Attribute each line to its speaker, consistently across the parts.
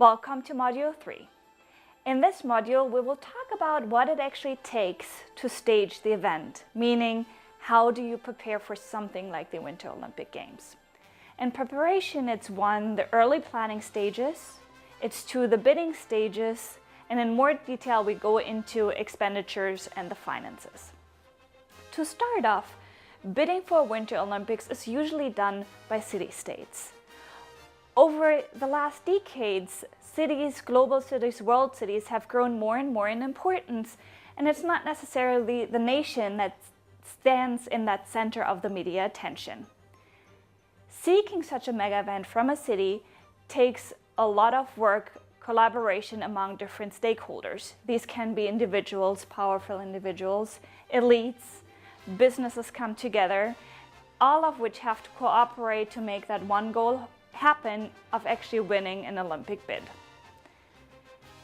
Speaker 1: Welcome to Module 3. In this module, we will talk about what it actually takes to stage the event, meaning how do you prepare for something like the Winter Olympic Games. In preparation, it's 1, the early planning stages, it's 2, the bidding stages, and in more detail, we go into expenditures and the finances. To start off, bidding for Winter Olympics is usually done by city-states. Over the last decades, cities, global cities, world cities have grown more and more in importance, and it's not necessarily the nation that stands in that center of the media attention. Seeking such a mega event from a city takes a lot of work, collaboration among different stakeholders. These can be individuals, powerful individuals, elites, businesses come together, all of which have to cooperate to make that one goal happen of actually winning an Olympic bid.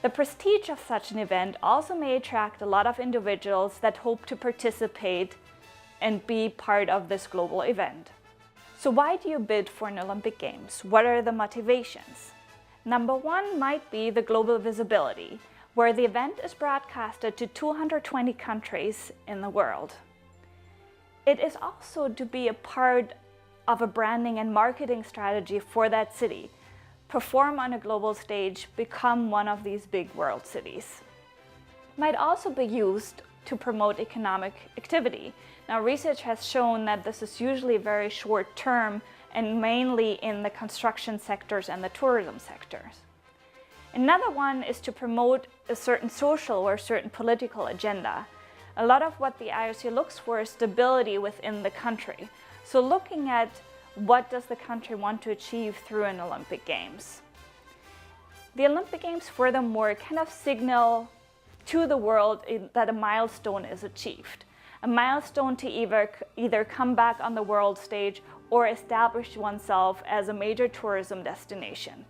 Speaker 1: The prestige of such an event also may attract a lot of individuals that hope to participate and be part of this global event. So why do you bid for an Olympic Games? What are the motivations? Number 1 might be the global visibility, where the event is broadcasted to 220 countries in the world. It is also to be a part of a branding and marketing strategy for that city, perform on a global stage, become one of these big world cities. Might also be used to promote economic activity. Now, research has shown that this is usually very short term and mainly in the construction sectors and the tourism sectors. Another one is to promote a certain social or certain political agenda. A lot of what the IOC looks for is stability within the country. So looking at what does the country want to achieve through an Olympic Games. The Olympic Games furthermore kind of signal to the world that a milestone is achieved. A milestone to either come back on the world stage or establish oneself as a major tourism destination.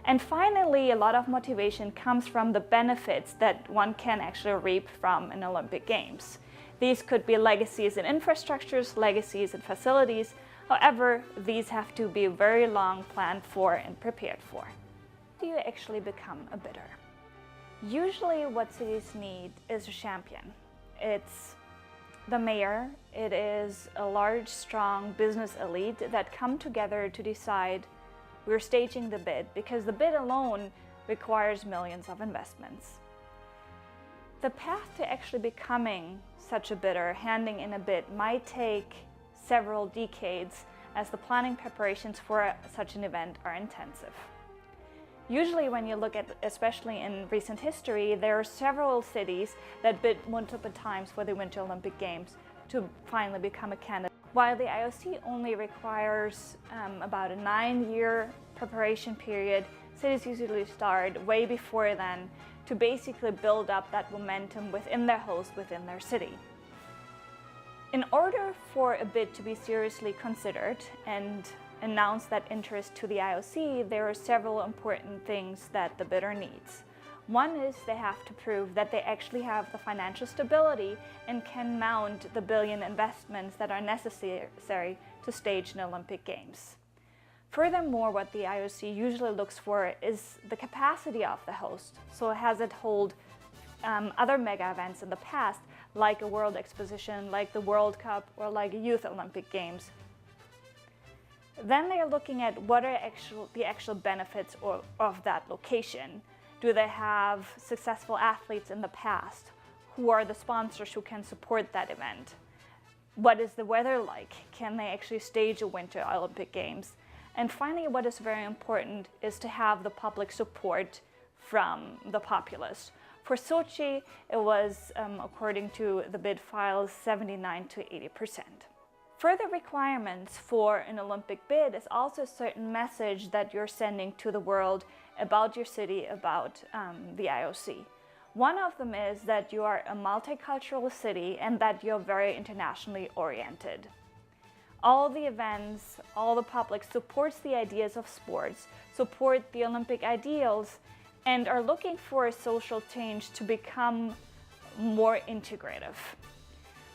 Speaker 1: And finally, a lot of motivation comes from the benefits that one can actually reap from an Olympic Games. These could be legacies in infrastructures, legacies in facilities. However, these have to be very long planned for and prepared for. How do you actually become a bidder? Usually what cities need is a champion. It's the mayor, it is a large, strong business elite that come together to decide we're staging the bid, because the bid alone requires millions of investments. The path to actually becoming such a bidder, handing in a bid, might take several decades as the planning preparations for such an event are intensive. Usually when you look at, especially in recent history, there are several cities that bid multiple times for the Winter Olympic Games to finally become a candidate. While the IOC only requires about a 9-year preparation period, cities usually start way before then to basically build up that momentum within their host, within their city. In order for a bid to be seriously considered and announce that interest to the IOC, there are several important things that the bidder needs. One is they have to prove that they actually have the financial stability and can mount the billion investments that are necessary to stage an Olympic Games. Furthermore, what the IOC usually looks for is the capacity of the host. So has it hold other mega events in the past, like a World Exposition, like the World Cup, or like a Youth Olympic Games. Then they're looking at what are the actual benefits of that location. Do they have successful athletes in the past? Who are the sponsors who can support that event? What is the weather like? Can they actually stage a Winter Olympic Games? And finally, what is very important is to have the public support from the populace. For Sochi, it was, according to the bid files, 79 to 80%. Further requirements for an Olympic bid is also a certain message that you're sending to the world about your city, about the IOC. One of them is that you are a multicultural city and that you're very internationally oriented. All the events, all the public supports the ideas of sports, support the Olympic ideals, and are looking for a social change to become more integrative.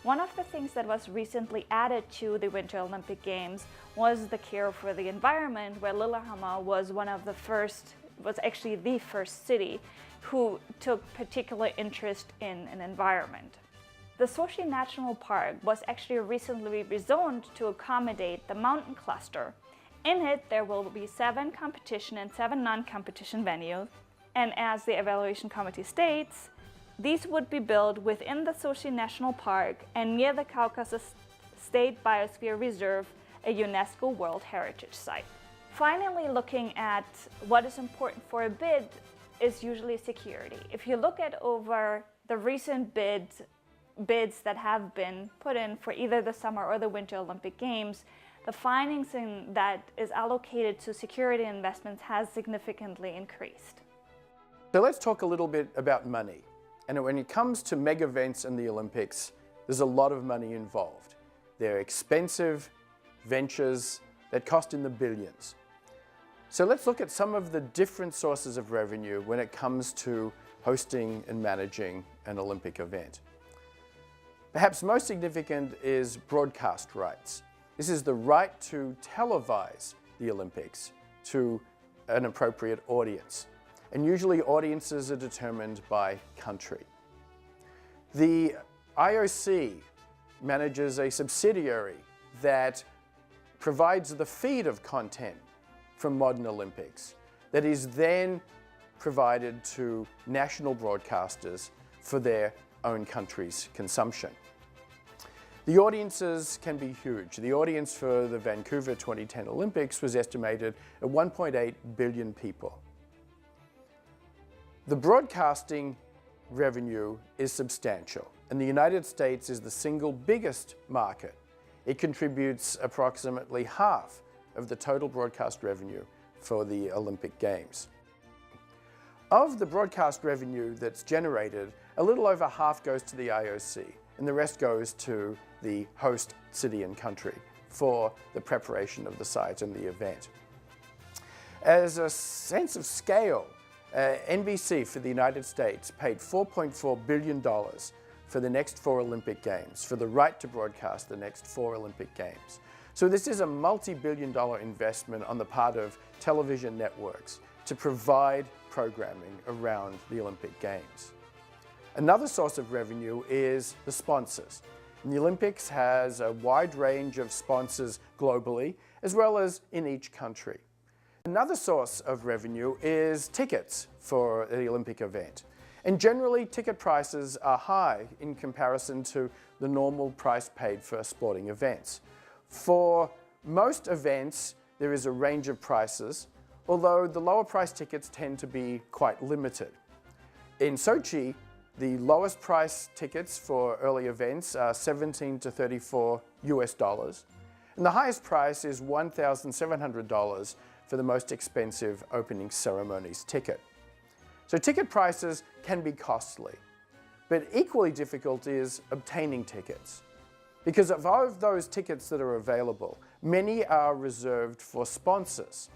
Speaker 1: One of the things that was recently added to the Winter Olympic Games was the care for the environment, where Lillehammer was one of the first was actually the first city who took particular interest in an environment. The Sochi National Park was actually recently rezoned to accommodate the mountain cluster. In it, there will be 7 competition and 7 non-competition venues. And as the evaluation committee states, these would be built within the Sochi National Park and near the Caucasus State Biosphere Reserve, a UNESCO World Heritage Site. Finally, looking at what is important for a bid is usually security. If you look at over the recent bids that have been put in for either the Summer or the Winter Olympic Games, the financing that is allocated to security investments has significantly increased.
Speaker 2: So let's talk a little bit about money. And when it comes to mega events and the Olympics, there's a lot of money involved. They're expensive ventures that cost in the billions. So let's look at some of the different sources of revenue when it comes to hosting and managing an Olympic event. Perhaps most significant is broadcast rights. This is the right to televise the Olympics to an appropriate audience. And usually audiences are determined by country. The IOC manages a subsidiary that provides the feed of content from modern Olympics that is then provided to national broadcasters for their own country's consumption. The audiences can be huge. The audience for the Vancouver 2010 Olympics was estimated at 1.8 billion people. The broadcasting revenue is substantial, and the United States is the single biggest market. It contributes approximately half of the total broadcast revenue for the Olympic Games. Of the broadcast revenue that's generated, a little over half goes to the IOC, and the rest goes to the host city and country for the preparation of the site and the event. As a sense of scale, NBC for the United States paid $4.4 billion for the next 4 Olympic Games, for the right to broadcast the next 4 Olympic Games. So this is a multi-billion-dollar investment on the part of television networks to provide programming around the Olympic Games. Another source of revenue is the sponsors. And the Olympics has a wide range of sponsors globally, as well as in each country. Another source of revenue is tickets for the Olympic event. And generally, ticket prices are high in comparison to the normal price paid for sporting events. For most events, there is a range of prices, although the lower price tickets tend to be quite limited. In Sochi, the lowest price tickets for early events are $17 to $34 US, and the highest price is $1,700 for the most expensive opening ceremonies ticket. So ticket prices can be costly, but equally difficult is obtaining tickets. Because of those tickets that are available, many are reserved for sponsors.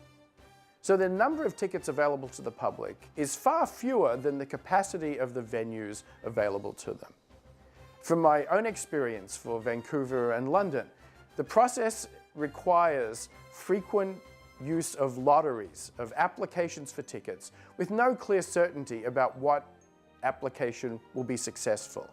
Speaker 2: So the number of tickets available to the public is far fewer than the capacity of the venues available to them. From my own experience for Vancouver and London, the process requires frequent use of lotteries, of applications for tickets, with no clear certainty about what application will be successful.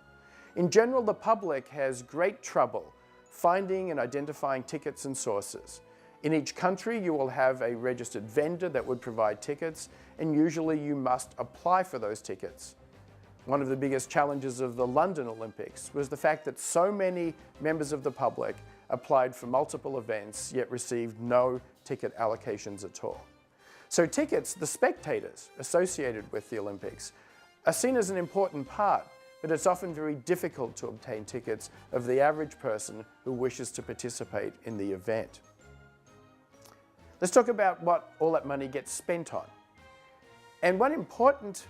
Speaker 2: In general, the public has great trouble finding and identifying tickets and sources. In each country, you will have a registered vendor that would provide tickets, and usually you must apply for those tickets. One of the biggest challenges of the London Olympics was the fact that so many members of the public applied for multiple events, yet received no ticket allocations at all. So tickets, the spectators associated with the Olympics, are seen as an important part, but it's often very difficult to obtain tickets of the average person who wishes to participate in the event. Let's talk about what all that money gets spent on. And one important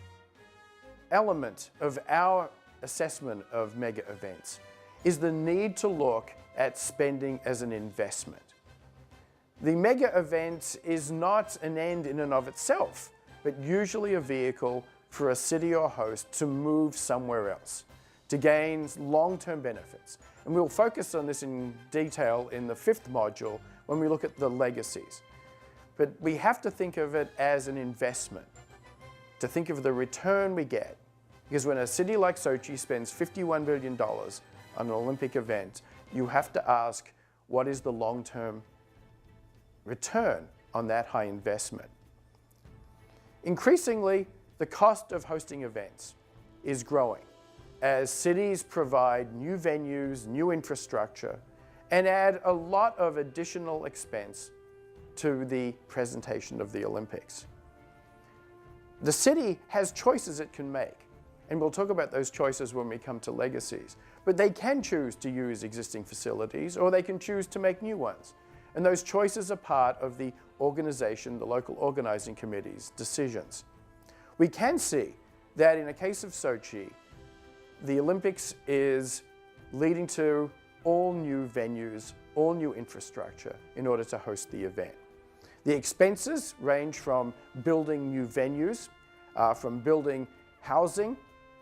Speaker 2: element of our assessment of mega events is the need to look at spending as an investment. The mega event is not an end in and of itself, but usually a vehicle for a city or host to move somewhere else, to gain long-term benefits. And we'll focus on this in detail in the 5th module when we look at the legacies. but we have to think of it as an investment, to think of the return we get. Because when a city like Sochi spends $51 billion on an Olympic event, you have to ask, what is the long-term return on that high investment? Increasingly, the cost of hosting events is growing as cities provide new venues, new infrastructure, and add a lot of additional expense to the presentation of the Olympics. The city has choices it can make, and we'll talk about those choices when we come to legacies, but they can choose to use existing facilities or they can choose to make new ones. And those choices are part of the organization, the local organizing committee's decisions. We can see that in a case of Sochi, the Olympics is leading to all new venues, all new infrastructure in order to host the event. The expenses range from building new venues, from building housing,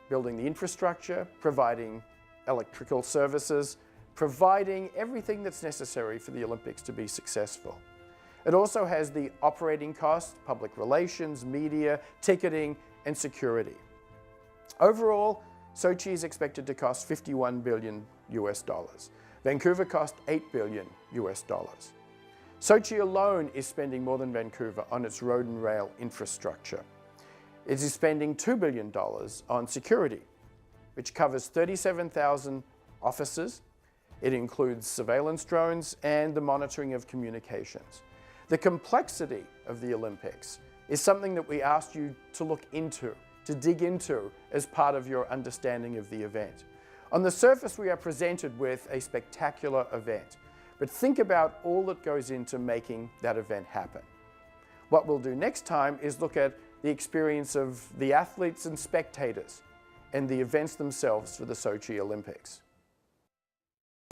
Speaker 2: building the infrastructure, providing electrical services, providing everything that's necessary for the Olympics to be successful. It also has the operating costs, public relations, media, ticketing, and security. Overall, Sochi is expected to cost $51 billion US. Vancouver cost $8 billion US. Sochi alone is spending more than Vancouver on its road and rail infrastructure. It is spending $2 billion on security, which covers 37,000 officers. It includes surveillance drones and the monitoring of communications. The complexity of the Olympics is something that we asked you to look into, to dig into as part of your understanding of the event. On the surface, we are presented with a spectacular event, but think about all that goes into making that event happen. What we'll do next time is look at the experience of the athletes and spectators and the events themselves for the Sochi Olympics.